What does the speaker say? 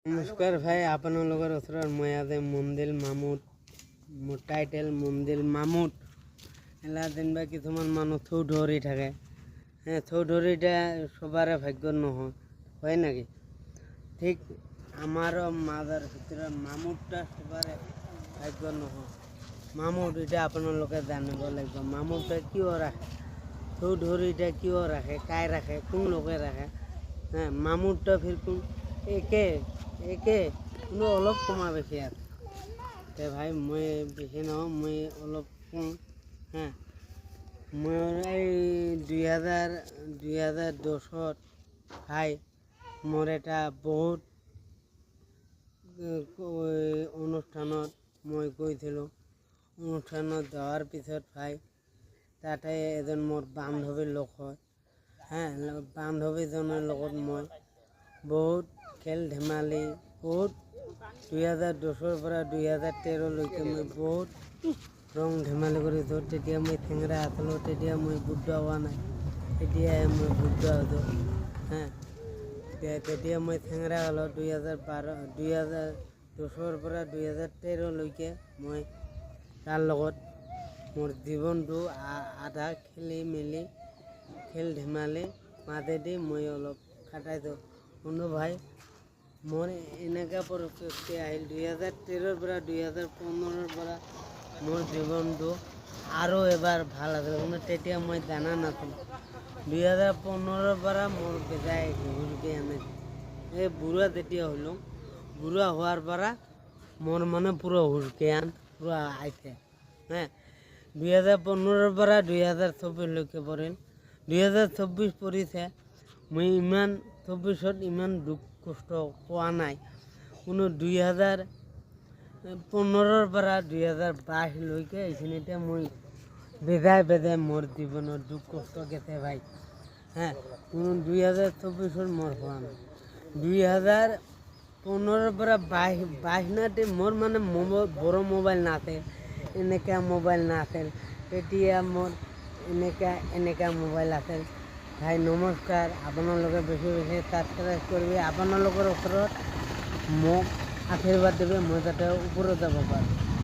नमस्कार भाई आपनों ओसर मैं आज मंदिर मामुट मोर टाइटेल मंदिर मामुट एला दिन बा किछुमान मानुह थौ धरि थाके हाँ थौ धरिटा सबारे भाग्य नहय नाकि ठीक आमारो मादार भितर मामुटा सबारे भाग्य नहय मामुट इटा आपनोलोके जानिब लागिब मामुटा किय राखे थौ धरिटा किय राखे काय राखे कोन लोके राखे हाँ मामुटा फिर कोन एके एके কিন্তু অলপ কমা বেশি আছে তে ভাই মই বেশি নহয় মই অলপ কম হ্যাঁ মই এই 2010 ভাই মোৰ এটা বহুত অনুষ্ঠানত মই গৈছিলোঁ অনুষ্ঠানত যাওয়াৰ পিছত ভাই তাতে এজন মোৰ বান্ধৱীৰ লগ হয় হ্যাঁ বান্ধৱীজনৰ লগত মই বহুত খেল ধেমালি बहुत 2010 পৰা 2013 লৈকে মই বহুত ৰং ধেমালি কৰিছোঁ তেতিয়া মই ঠেঙৰা আছিলোঁ তেতিয়া মই বুদ্ধ হোৱা নাই এতিয়াই মই বুদ্ধ হৈছোঁ হ্যাঁ তেতিয়া মই ঠেঙৰা হ'লোঁ 2010 পৰা 2013 লৈকে মই তাৰ লগত মোৰ জীৱনটো আধা খেলি মেলি খেল ধেমালি মাজেদি মই অলপ কাটাইছোঁ কিন্তু ভাই मोर एनेका परिस्थिति आहिल 2013 পৰা 2015 পৰা मोर जीवन तो आरो एबार ভাল আছিল কিন্তু তেতিয়া মই জানা নাছিলোঁ 2015 পৰা मोर বেজাই ঘুৰকে আনে এই বুড়া তেতিয়া হলো বুড়া হওয়াৰ পৰা मोर মানে পুৰো হুৰকে আন পুৰো আইছে হ্যাঁ 2015 পৰা 2024 লৈকে পড়েন 2024 পড়িছে মই ইমান 24ত ইমান দুখ কষ্ট পোৱা নাই কোনো 2015 পৰা 2022 লৈকে এইখিনিতে মই বেজাই মোৰ জীৱনৰ দুখ কষ্ট গেছে ভাই হ্যাঁ কোনো 2024 মোৰ হোৱা নাই 2015 পৰা 22 নাতে মোৰ মানে বড় মোবাইল নাছিল এনেকা মোবাইল নাছিল তেতিয়া মোৰ এনেকা মোবাইল আছিল ভাই নমস্কাৰ আপোনালোকে বেছি বেছি সাবস্ক্ৰাইব কৰিবি আপোনালোকৰ ওচৰত মোক আশীৰ্বাদ দিবি মই যাতে ওপৰত যাব পাৰোঁ।